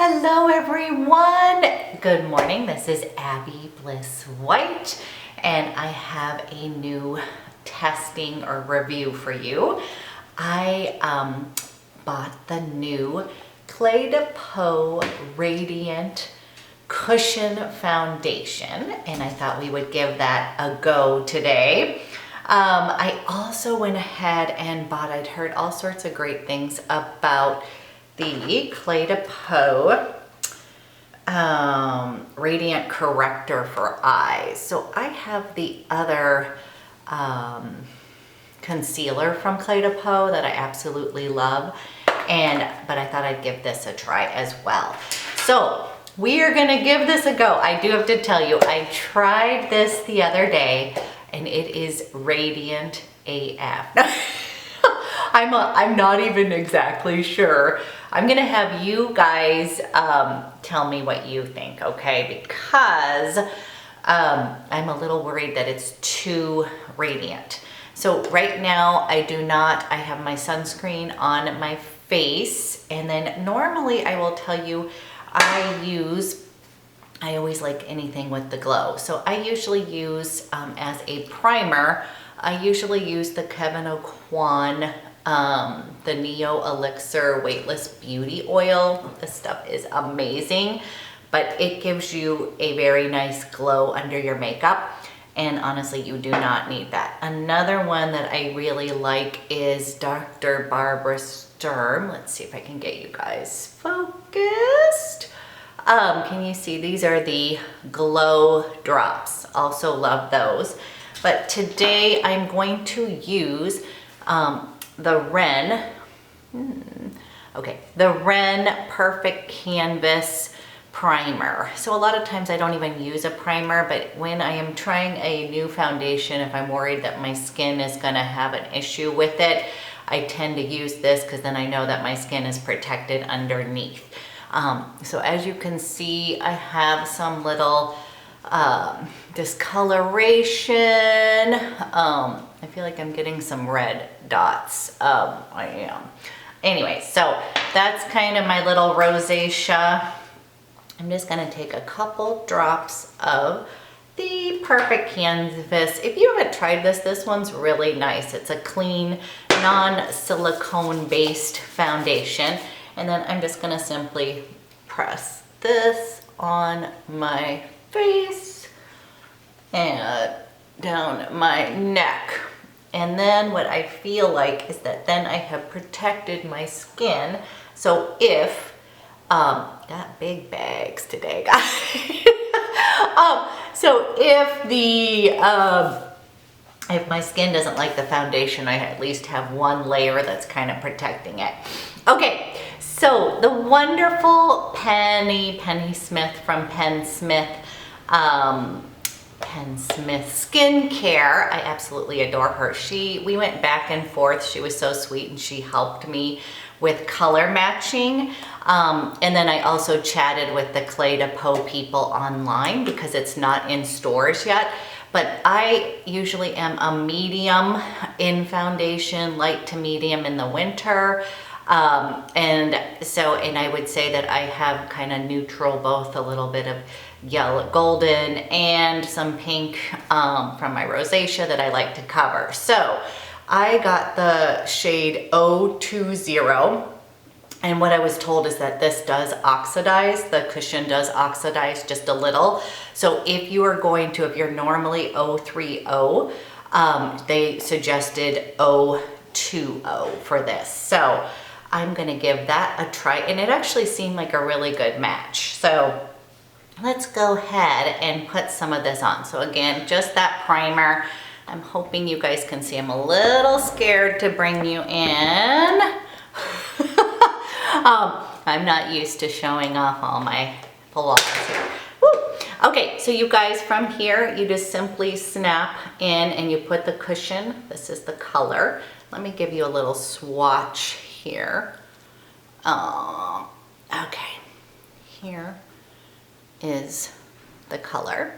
Hello everyone! Good morning, this is Abby Bliss White and I have a new testing or review for you. I bought the new Cle de Peau Radiant Cushion Foundation and I thought we would give that a go today. I also went ahead and bought, I'd heard all sorts of great things about the Cle de Peau Radiant Corrector for eyes. So I have the other concealer from Cle de Peau that I absolutely love, but I thought I'd give this a try as well. So we are gonna give this a go. I do have to tell you, I tried this the other day and it is radiant AF. I'm not even exactly sure. I'm gonna have you guys tell me what you think, okay? Because I'm a little worried that it's too radiant. So right now I have my sunscreen on my face, and then normally I will tell you I always like anything with the glow. So I usually use, as a primer, I usually use the Kevin Aucoin, the Neo Elixir Weightless Beauty Oil. This stuff is amazing, but it gives you a very nice glow under your makeup. And honestly, you do not need that. Another one that I really like is Dr. Barbara Sturm. Let's see if I can get you guys focused. Can you see? These are the glow drops. Also love those. But today I'm going to use the Ren Perfect Canvas Primer. So a lot of times I don't even use a primer, but when I am trying a new foundation, if I'm worried that my skin is gonna have an issue with it, I tend to use this because then I know that my skin is protected underneath. So as you can see, I have some little discoloration. I feel like I'm getting some red dots. I am. Anyway, so that's kind of my little rosacea. I'm just gonna take a couple drops of the Perfect Canvas. If you haven't tried this one's really nice. It's a clean, non-silicone based foundation. And then I'm just gonna simply press this on my face and down my neck. And then what I feel like is that then I have protected my skin. So if, got big bags today, guys. So if my skin doesn't like the foundation, I at least have one layer that's kind of protecting it. Okay, so the wonderful Penny Smith from PENN Smith Skincare. I absolutely adore her. We went back and forth. She was so sweet and she helped me with color matching. And then I also chatted with the Cle de Peau people online because it's not in stores yet. But I usually am a medium in foundation, light to medium in the winter. And I would say that I have kind of neutral, both a little bit of yellow, golden, and some pink from my rosacea that I like to cover. So I got the shade 020, and what I was told is that this does oxidize, the cushion does oxidize just a little. So if you're normally 030, they suggested 020 for this. So I'm gonna give that a try, and it actually seemed like a really good match. So let's go ahead and put some of this on. So again, just that primer. I'm hoping you guys can see. I'm a little scared to bring you in. I'm not used to showing off all my flaws here. Woo. Okay, so you guys, from here, you just simply snap in and you put the cushion. This is the color. Let me give you a little swatch here. Okay, here is the color.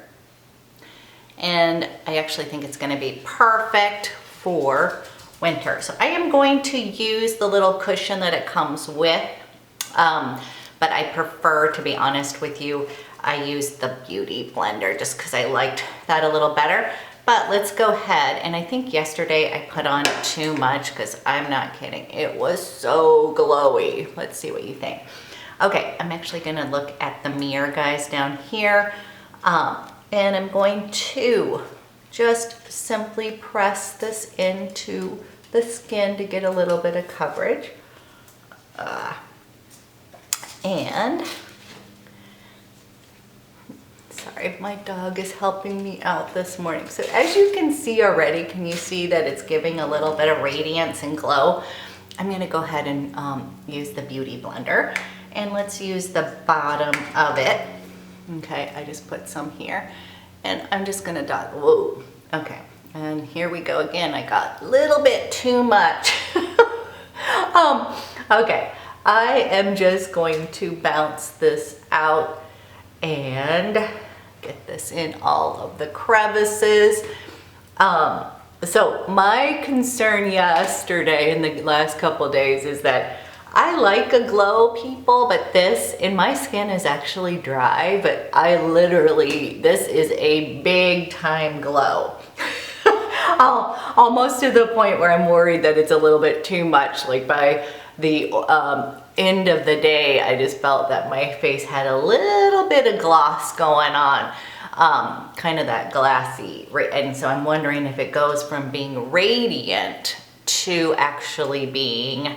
And I actually think it's gonna be perfect for winter. So I am going to use the little cushion that it comes with. but I prefer, to be honest with you, I use the Beauty Blender just because I liked that a little better. But let's go ahead, and I think yesterday I put on too much because I'm not kidding. It was so glowy. Let's see what you think. Okay, I'm actually gonna look at the mirror, guys, down here. And I'm going to just simply press this into the skin to get a little bit of coverage. And sorry, my dog is helping me out this morning. So as you can see already, can you see that it's giving a little bit of radiance and glow? I'm gonna go ahead and use the Beauty Blender, and let's use the bottom of it. Okay, I just put some here, and I'm just gonna dot, whoa, okay. And here we go again, I got a little bit too much. Okay, I am just going to bounce this out and get this in all of the crevices. So my concern yesterday and the last couple of days is that I like a glow, people, but this in my skin is actually dry, but I literally, this is a big time glow. Almost to the point where I'm worried that it's a little bit too much. Like by the end of the day, I just felt that my face had a little bit of gloss going on, kind of that glassy. And so I'm wondering if it goes from being radiant to actually being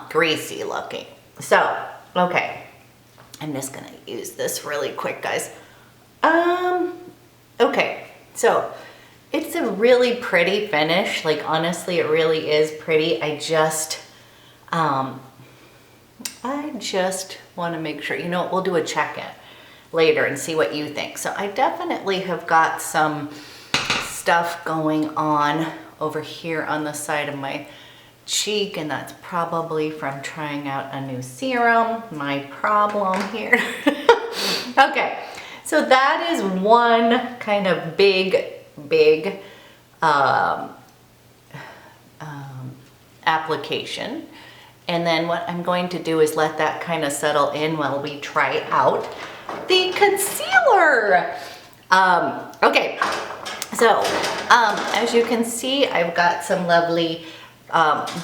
greasy looking. So, okay, I'm just gonna use this really quick, guys. Okay, so it's a really pretty finish. Like, honestly, it really is pretty. I just want to make sure, you know, we'll do a check-in later and see what you think. So I definitely have got some stuff going on over here on the side of my cheek, and that's probably from trying out a new serum. My problem here. Okay, so that is one kind of big application. And then what I'm going to do is let that kind of settle in while we try out the concealer. Okay, so as you can see, I've got some lovely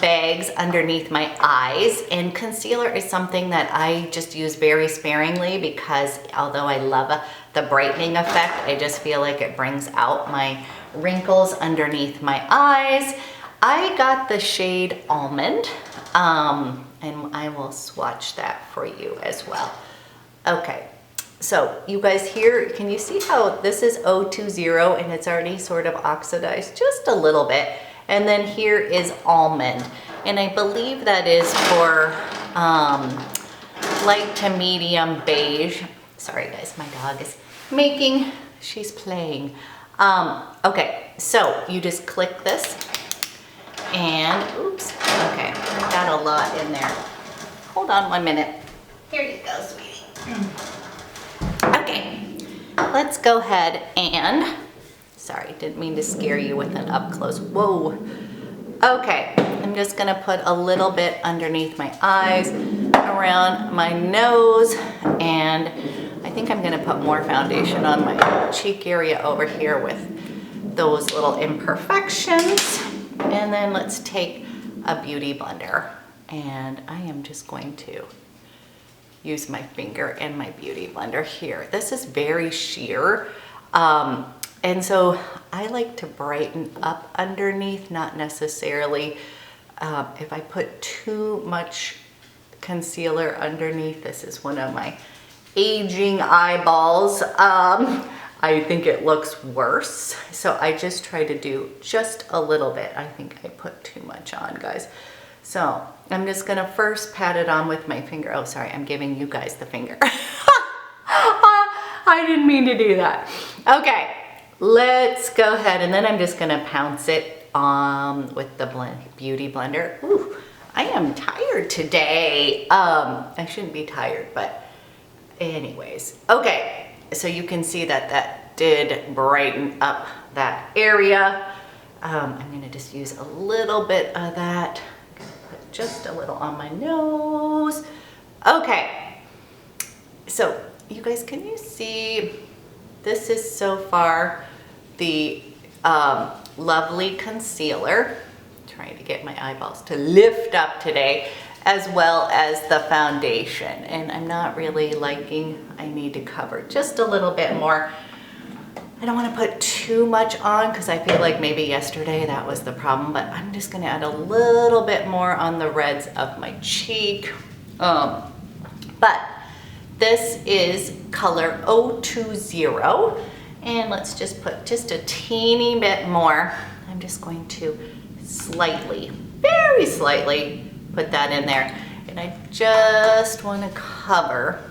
bags underneath my eyes, and concealer is something that I just use very sparingly because although I love the brightening effect, I just feel like it brings out my wrinkles underneath my eyes. I got the shade Almond, and I will swatch that for you as well. Okay, so you guys here, can you see how this is 020 and it's already sort of oxidized just a little bit? And then here is Almond, and I believe that is for light to medium beige. Sorry guys, my dog is she's playing. Okay, so you just click this and, oops, okay, I got a lot in there. Hold on 1 minute. Here you go, sweetie. Okay, let's go ahead and, sorry, didn't mean to scare you with an up close. Whoa. Okay, I'm just gonna put a little bit underneath my eyes, around my nose, and I think I'm gonna put more foundation on my cheek area over here with those little imperfections. And then let's take a Beauty Blender, and I am just going to use my finger and my Beauty Blender here. This is very sheer. And so I like to brighten up underneath, not necessarily if I put too much concealer underneath. This is one of my aging eyeballs. I think it looks worse. So I just try to do just a little bit. I think I put too much on, guys. So I'm just gonna first pat it on with my finger. Oh, sorry, I'm giving you guys the finger. I didn't mean to do that. Okay. Let's go ahead, and then I'm just gonna pounce it with the Beauty Blender. Ooh, I am tired today. I shouldn't be tired, but anyways. Okay, so you can see that that did brighten up that area. I'm gonna just use a little bit of that. I'm gonna put just a little on my nose. Okay, you guys, can you see, this is so far the lovely concealer. I'm trying to get my eyeballs to lift up today, as well as the foundation. And I'm not really liking, I need to cover just a little bit more. I don't want to put too much on because I feel like maybe yesterday that was the problem, but I'm just going to add a little bit more on the reds of my cheek. But this is color 020, and let's just put just a teeny bit more. I'm just going to slightly, very slightly put that in there, and I just want to cover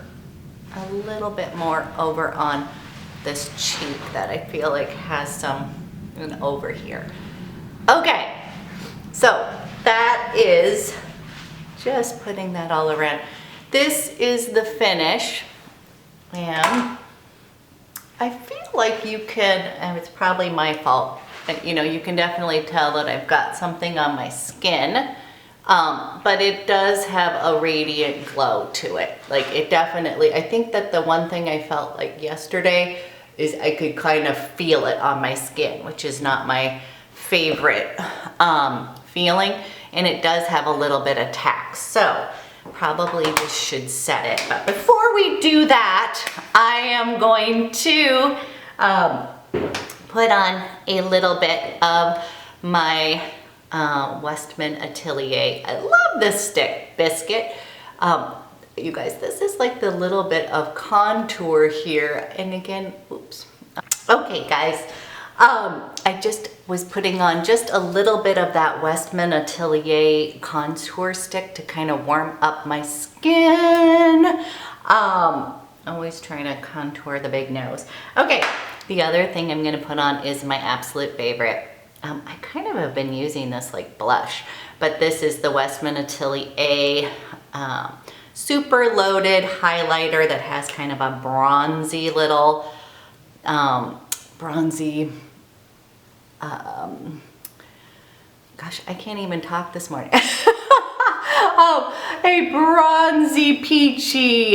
a little bit more over on this cheek that I feel like has some over here. Okay, so that is just putting that all around. This is the finish, and I feel like you can, and it's probably my fault, but you know, you can definitely tell that I've got something on my skin, but it does have a radiant glow to it. Like it definitely, I think that the one thing I felt like yesterday is I could kind of feel it on my skin, which is not my favorite feeling, and it does have a little bit of tack. So probably this should set it. But before we do that, I am going to put on a little bit of my Westman Atelier. I love this stick, Biscuit. You guys, this is like the little bit of contour here. And again, oops. Okay, guys, I just was putting on just a little bit of that Westman Atelier contour stick to kind of warm up my skin. Always trying to contour the big nose. Okay, the other thing I'm gonna put on is my absolute favorite. I kind of have been using this like blush, but this is the Westman Atelier super loaded highlighter that has kind of a bronzy little, gosh, I can't even talk this morning. A bronzy peachy,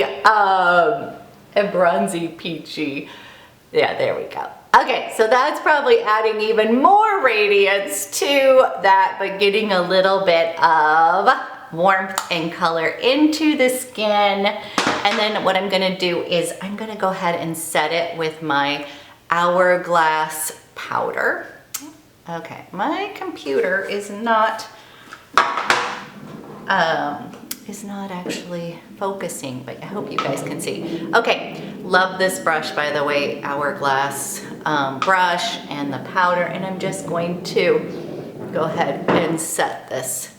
yeah, there we go. Okay, so that's probably adding even more radiance to that, but getting a little bit of warmth and color into the skin. And then what I'm gonna do is I'm gonna go ahead and set it with my Hourglass powder. Okay, my computer is not actually focusing, but I hope you guys can see. Okay, love this brush, by the way, Hourglass brush and the powder, and I'm just going to go ahead and set this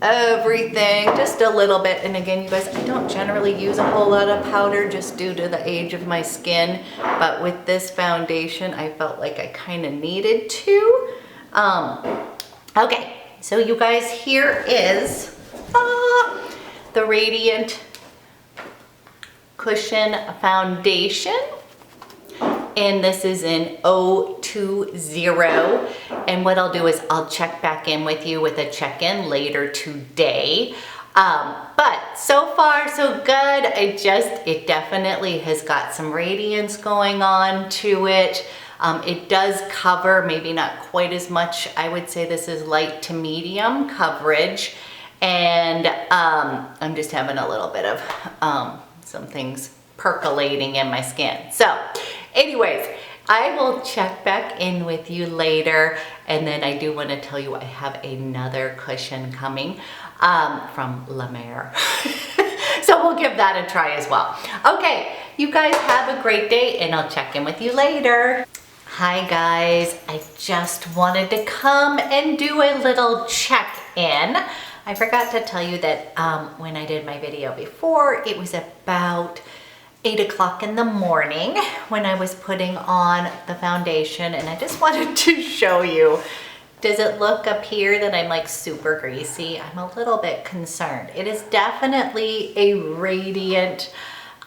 everything just a little bit. And again, you guys, I don't generally use a whole lot of powder just due to the age of my skin, but with this foundation I felt like I kind of needed to. Okay, so you guys, here is the Radiant Cushion Foundation, and this is in 020. And what I'll do is I'll check back in with you with a check-in later today. But so far so good. It definitely has got some radiance going on to it. It does cover, maybe not quite as much. I would say this is light to medium coverage. And I'm just having a little bit of some things percolating in my skin. So anyways, I will check back in with you later. And then I do want to tell you I have another cushion coming from La Mer. So we'll give that a try as well. Okay, you guys have a great day, and I'll check in with you later. Hi guys, I just wanted to come and do a little check-in. I forgot to tell you that when I did my video before, it was about 8 o'clock in the morning when I was putting on the foundation, and I just wanted to show you. Does it look up here that I'm like super greasy? I'm a little bit concerned. It is definitely a radiant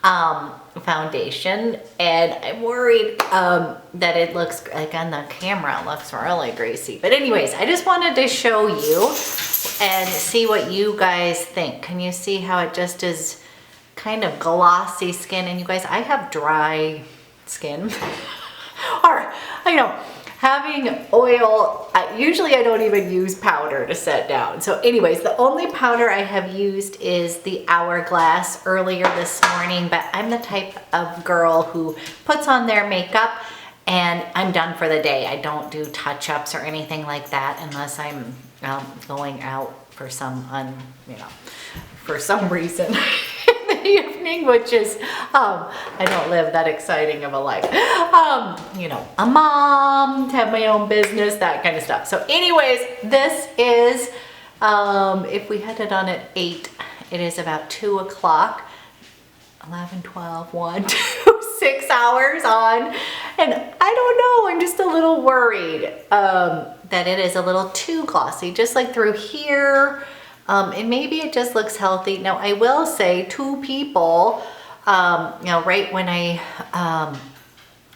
foundation, and I'm worried that it looks like on the camera it looks really greasy. But anyways, I just wanted to show you and see what you guys think. Can you see how it just is kind of glossy skin. And you guys, I have dry skin. Or, you know, having oil, usually I don't even use powder to set down. So anyways, the only powder I have used is the Hourglass earlier this morning, but I'm the type of girl who puts on their makeup and I'm done for the day. I don't do touch-ups or anything like that unless I'm going out for some, for some reason. Evening, which is I don't live that exciting of a life. You know, a mom, to have my own business, that kind of stuff. So anyways, this is if we had it on at 8, it is about 2 o'clock, 11, 12, 1, 2, 6 hours on, and I don't know, I'm just a little worried that it is a little too glossy, just like through here. And maybe it just looks healthy. Now, I will say 2 people, you know, right when I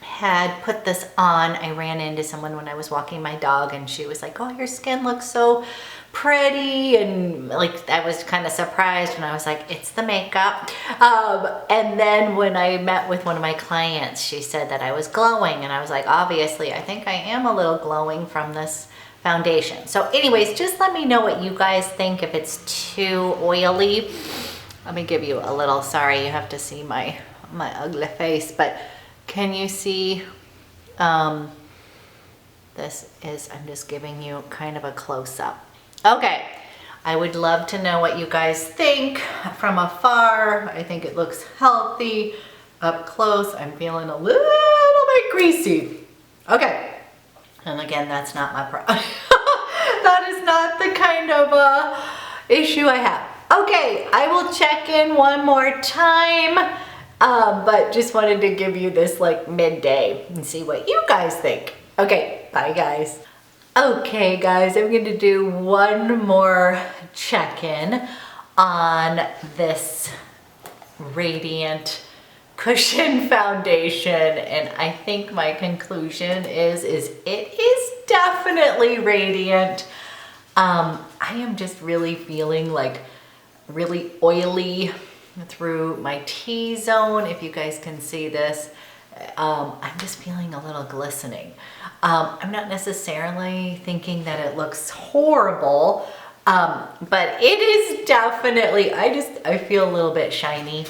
had put this on, I ran into someone when I was walking my dog and she was like, oh, your skin looks so pretty. And like, I was kind of surprised and I was like, it's the makeup. And then when I met with one of my clients, she said that I was glowing and I was like, obviously, I think I am a little glowing from this foundation. So anyways, just let me know what you guys think, if it's too oily. Let me give you a little, sorry, you have to see my ugly face, but can you see, this is, I'm just giving you kind of a close-up. Okay, I would love to know what you guys think from afar. I think it looks healthy. Up close, I'm feeling a little bit greasy. Okay. And again, that's not my problem. That is not the kind of issue I have. Okay, I will check in one more time, but just wanted to give you this like midday and see what you guys think. Okay, bye guys. Okay guys, I'm going to do one more check-in on this Radiant Cushion Foundation, and I think my conclusion is it is definitely radiant. I am just really feeling like really oily through my T-zone, if you guys can see this. I'm just feeling a little glistening. I'm not necessarily thinking that it looks horrible, but it is definitely, I feel a little bit shiny.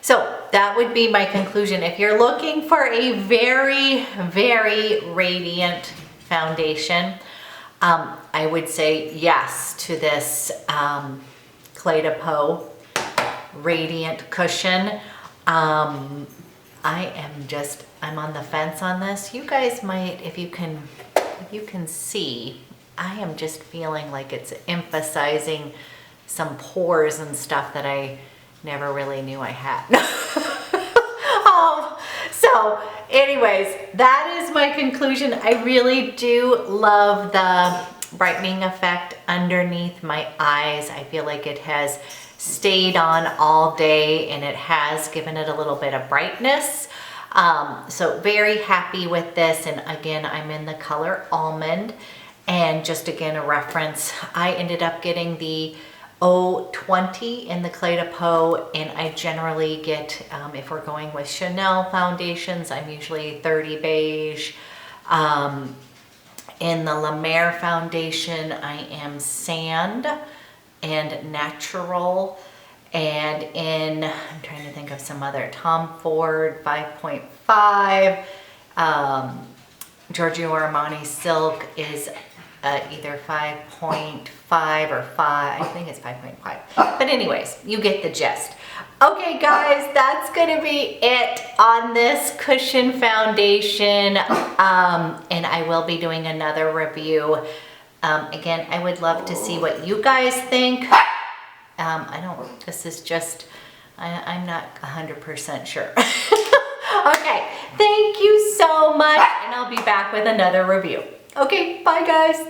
So that would be my conclusion. If you're looking for a very, very radiant foundation, I would say yes to this Cle de Peau Radiant Cushion. I'm on the fence on this. You guys might, if you can see, I am just feeling like it's emphasizing some pores and stuff that I never really knew I had. So anyways, that is my conclusion. I really do love the brightening effect underneath my eyes. I feel like it has stayed on all day and it has given it a little bit of brightness. So very happy with this. And again, I'm in the color Almond. And just again, a reference, I ended up getting the 020 in the Cle de Peau, and I generally get, if we're going with Chanel foundations, I'm usually 30 beige. In the La Mer foundation, I am sand and natural. And in, I'm trying to think of some other, Tom Ford 5.5, Giorgio Armani Silk is either 5.5 or 5, I think it's 5.5. But anyways, you get the gist. Okay guys, that's gonna be it on this cushion foundation. And I will be doing another review. Again, I would love to see what you guys think. This is just, I'm not 100% sure. Okay, thank you so much, and I'll be back with another review. Okay, bye guys.